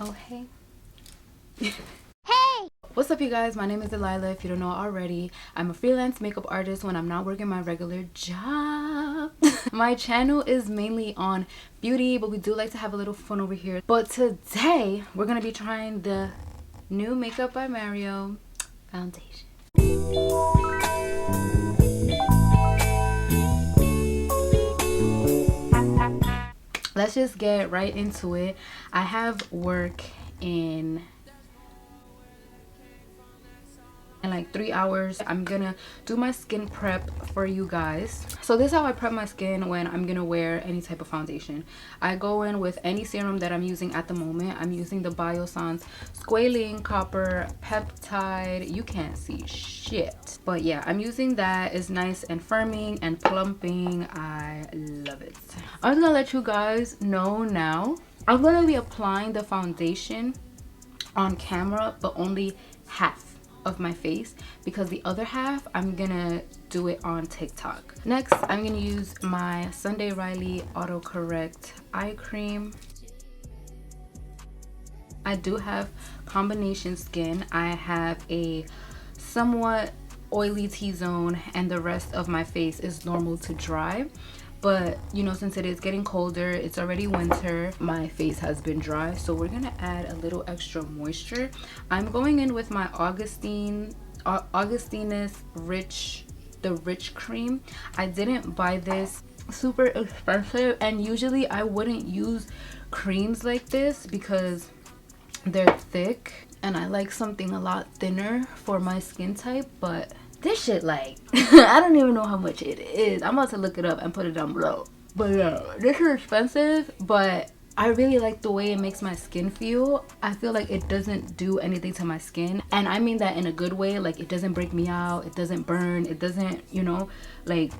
Oh, hey. Hey! What's up, you guys? My name is Delilah, if you don't know already. I'm a freelance makeup artist when I'm not working my regular job. My channel is mainly on beauty, but we do like to have a little fun over here. But today, we're going to be trying the new Makeup by Mario foundation. Let's just get right into it. I have work in like 3 hours. I'm gonna do my skin prep for you guys. So this is how I prep my skin when I'm gonna wear any type of foundation. I go in with any serum that I'm using at the moment. I'm using the Biossance Squalene Copper Peptide. You can't see shit, but yeah, I'm using that. It's nice and firming and plumping. I love it. I'm gonna let you guys know now. I'm gonna be applying the foundation on camera, but only half of my face, because the other half I'm gonna do it on TikTok. Next, I'm gonna use my Sunday Riley autocorrect eye cream. I do have combination skin. I have a somewhat oily T-zone and the rest of my face is normal to dry. But you know, since it is getting colder, it's already winter, my face has been dry, so we're gonna add a little extra moisture. I'm going in with my Augustinus rich cream. I didn't buy this, super expensive, and usually I wouldn't use creams like this because they're thick and I like something a lot thinner for my skin type. But this shit, like, I don't even know how much it is. I'm about to look it up and put it down below. But yeah, this is expensive, but I really like the way it makes my skin feel. I feel like it doesn't do anything to my skin. And I mean that in a good way. Like, it doesn't break me out. It doesn't burn. It doesn't, you know, like,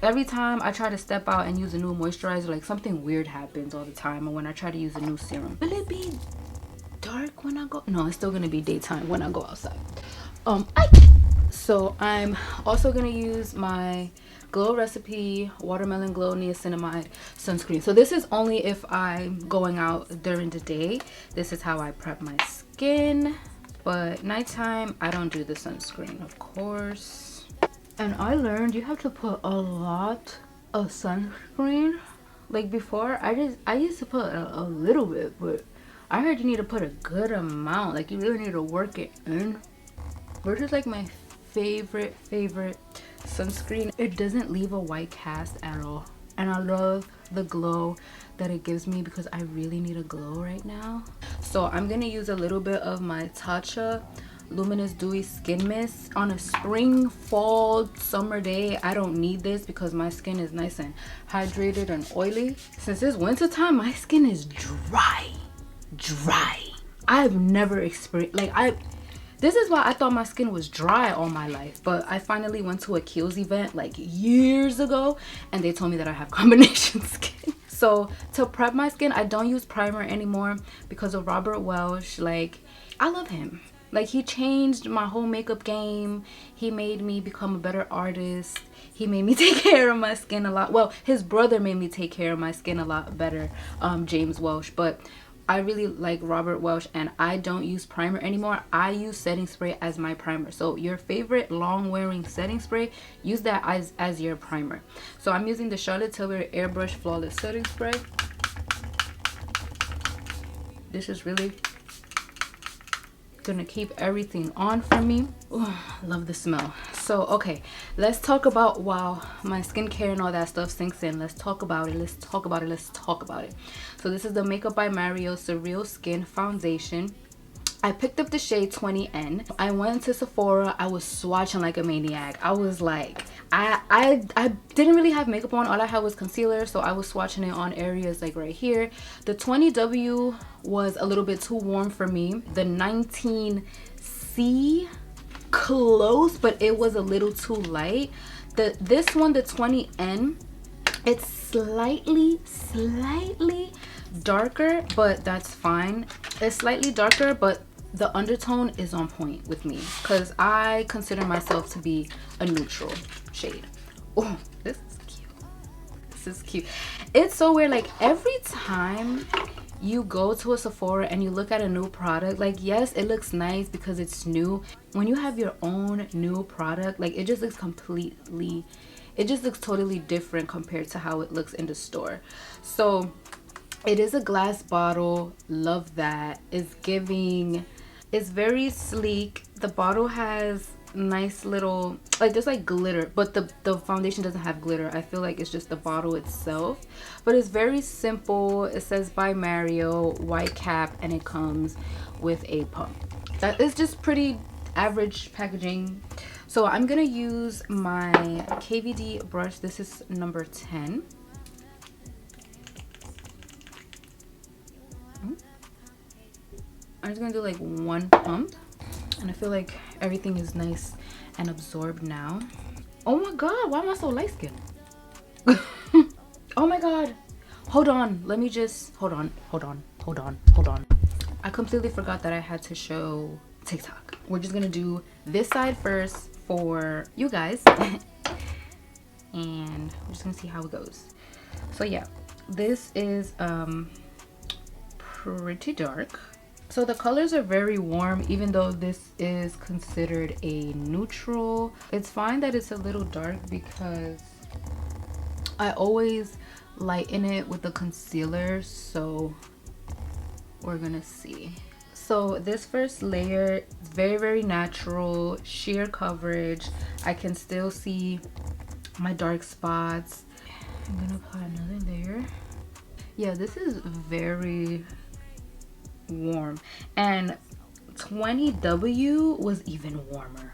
every time I try to step out and use a new moisturizer, like, something weird happens all the time. And when I try to use a new serum, will it be dark when I go? No, it's still gonna be daytime when I go outside. So I'm also gonna use my Glow Recipe Watermelon Glow Niacinamide sunscreen. So this is only if I'm going out during the day. This is how I prep my skin. But nighttime, I don't do the sunscreen, of course. And I learned you have to put a lot of sunscreen. Like, before, I used to put a little bit, but I heard you need to put a good amount. Like, you really need to work it in. This is like my favorite sunscreen. It doesn't leave a white cast at all, and I love the glow that it gives me because I really need a glow right now. So I'm gonna use a little bit of my Tatcha Luminous Dewy Skin Mist on a spring, fall, summer day. I don't need this because my skin is nice and hydrated and oily. Since it's winter time, my skin is dry. I've never experienced, like, this is why I thought my skin was dry all my life. But I finally went to a Kiehl's event like years ago, and they told me that I have combination skin. So to prep my skin, I don't use primer anymore because of Robert Welsh. Like, I love him. Like, he changed my whole makeup game. He made me become a better artist. He made me take care of my skin a lot. Well, his brother made me take care of my skin a lot better, James Welsh. But I really like Robert Welsh, and I don't use primer anymore. I use setting spray as my primer. So your favorite long wearing setting spray, use that as your primer. So I'm using the Charlotte Tilbury Airbrush Flawless Setting Spray. This is really gonna keep everything on for me. Ooh, love the smell. So okay, let's talk about, while my skincare and all that stuff sinks in, let's talk about it. So this is the Makeup by Mario SurrealSkin foundation. I picked up the shade 20N. I went to Sephora. I was swatching like a maniac. I was like, I didn't really have makeup on. All I had was concealer, so I was swatching it on areas like right here. The 20W was a little bit too warm for me. The 19C, close, but it was a little too light. This one, the 20N, it's slightly darker, but that's fine. It's slightly darker, but the undertone is on point with me because I consider myself to be a neutral shade. Oh, this is cute. It's so weird. Like, every time you go to a Sephora and you look at a new product, like, yes, it looks nice because it's new. When you have your own new product, like, it just looks completely, it just looks totally different compared to how it looks in the store. So it is a glass bottle. Love that. It's giving, it's very sleek. The bottle has nice little, like, there's like glitter, but the foundation doesn't have glitter. I feel like it's just the bottle itself, but it's very simple. It says by Mario, white cap, and it comes with a pump. That is just pretty average packaging. So I'm gonna use my KVD brush. This is number 10. I'm just gonna do like one pump, and I feel like everything is nice and absorbed now. Oh my god, why am I so light skinned? Oh my god, hold on, let me just hold on. I completely forgot that I had to show TikTok. We're just gonna do this side first for you guys and we're just gonna see how it goes. So yeah, this is pretty dark. So the colors are very warm, even though this is considered a neutral. It's fine that it's a little dark because I always lighten it with the concealer, so we're gonna see. So this first layer is very, very natural, sheer coverage. I can still see my dark spots. I'm gonna apply another layer. Yeah, this is very warm, and 20W was even warmer.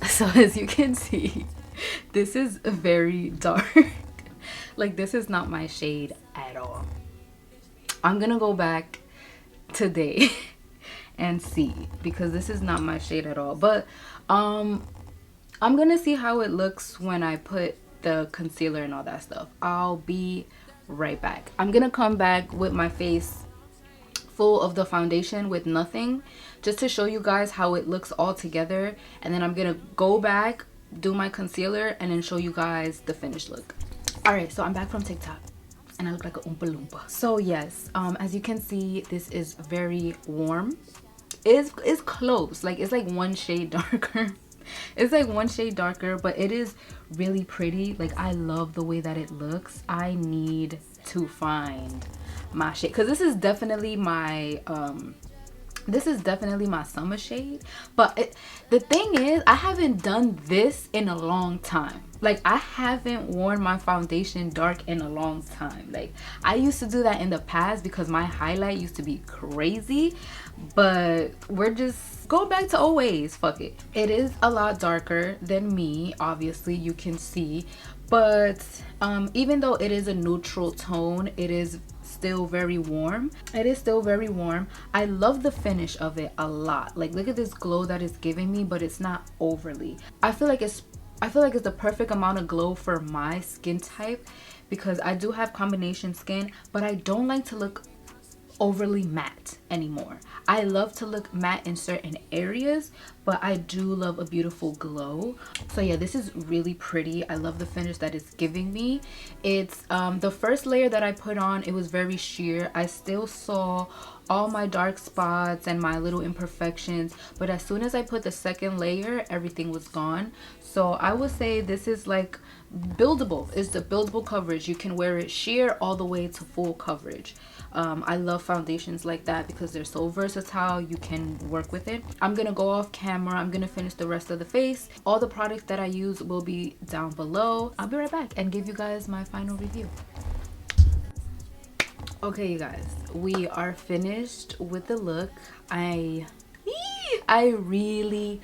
So as you can see, this is very dark. Like, this is not my shade at all. I'm gonna go back today and see, because this is not my shade at all. But I'm gonna see how it looks when I put the concealer and all that stuff. I'll be right back. I'm gonna come back with my face full of the foundation with nothing, just to show you guys how it looks all together, and then I'm gonna go back, do my concealer, and then show you guys the finished look. All right, so I'm back from TikTok and I look like a Oompa Loompa. So yes, as you can see, this is very warm. It's close, like it's like one shade darker. It's like one shade darker, but it is really pretty. Like, I love the way that it looks. I need to find my shade, because this is definitely my summer shade. But the thing is, I haven't done this in a long time. Like, I haven't worn my foundation dark in a long time. Like, I used to do that in the past because my highlight used to be crazy, but we're just going back to old ways. Fuck it. It is a lot darker than me, obviously, you can see, but even though it is a neutral tone, it is still very warm. It is still very warm. I love the finish of it a lot. Like, look at this glow that it's giving me, but it's not overly. I feel like it's the perfect amount of glow for my skin type, because I do have combination skin, but I don't like to look overly matte anymore. I love to look matte in certain areas, but I do love a beautiful glow. So yeah, this is really pretty. I love the finish that it's giving me. It's the first layer that I put on, it was very sheer. I still saw all my dark spots and my little imperfections, but as soon as I put the second layer, everything was gone. So I would say this is like buildable. It's the buildable coverage. You can wear it sheer all the way to full coverage. I love foundations like that because they're so versatile. You can work with it. I'm gonna go off camera. I'm gonna finish the rest of the face. All the products that I use will be down below. I'll be right back and give you guys my final review. Okay, you guys, we are finished with the look. I really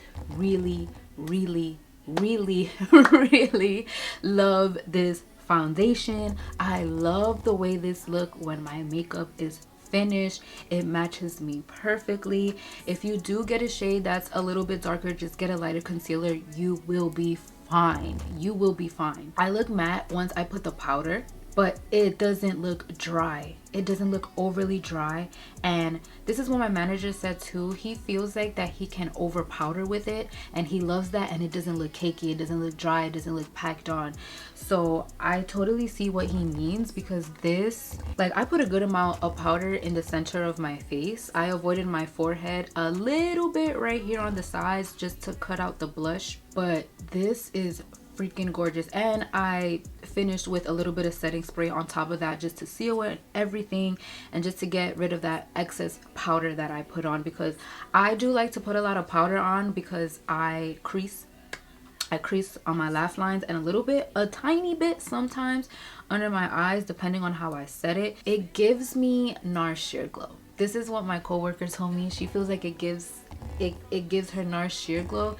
love this foundation. I love the way this look when my makeup is finished. It matches me perfectly. If you do get a shade that's a little bit darker, just get a lighter concealer. You will be fine. You will be fine. I look matte once I put the powder. but it doesn't look dry. It doesn't look overly dry. And this is what my manager said too. He feels like that he can over powder with it, and he loves that, and it doesn't look cakey, it doesn't look dry, it doesn't look packed on. So I totally see what he means, because this, like, I put a good amount of powder in the center of my face. I avoided my forehead a little bit right here on the sides just to cut out the blush, but this is freaking gorgeous. And I finished with a little bit of setting spray on top of that just to seal it, everything, and just to get rid of that excess powder that I put on, because I do like to put a lot of powder on because I crease on my laugh lines, and a tiny bit sometimes under my eyes, depending on how I set it. It gives me NARS sheer glow. This is what my coworker told me. She feels like it gives her NARS sheer glow.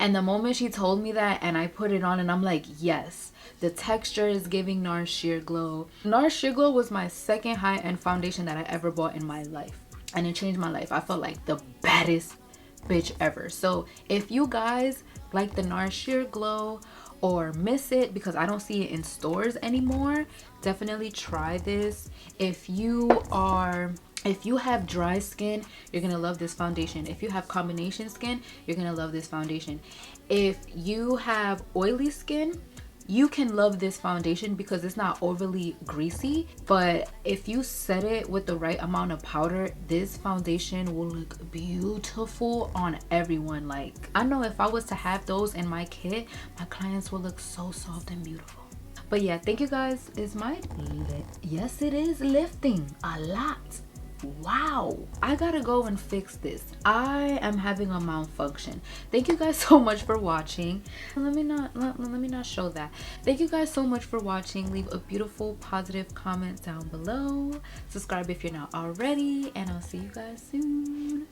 And the moment she told me that, and I put it on, and I'm like, yes, the texture is giving NARS sheer glow. NARS sheer glow was my second high-end foundation that I ever bought in my life, and it changed my life. I felt like the baddest bitch ever. So if you guys like the NARS sheer glow or miss it because I don't see it in stores anymore, definitely try this. If you have dry skin, you're gonna love this foundation. If you have combination skin, you're gonna love this foundation. If you have oily skin, you can love this foundation because it's not overly greasy. But if you set it with the right amount of powder, this foundation will look beautiful on everyone. Like, I know if I was to have those in my kit, my clients will look so soft and beautiful. But yeah, thank you guys. Yes, it is lifting a lot. Wow, I gotta go and fix this. I am having a malfunction. Thank you guys so much for watching. Let me not show that. Thank you guys so much for watching. Leave a beautiful positive comment down below. Subscribe if you're not already, and I'll see you guys soon.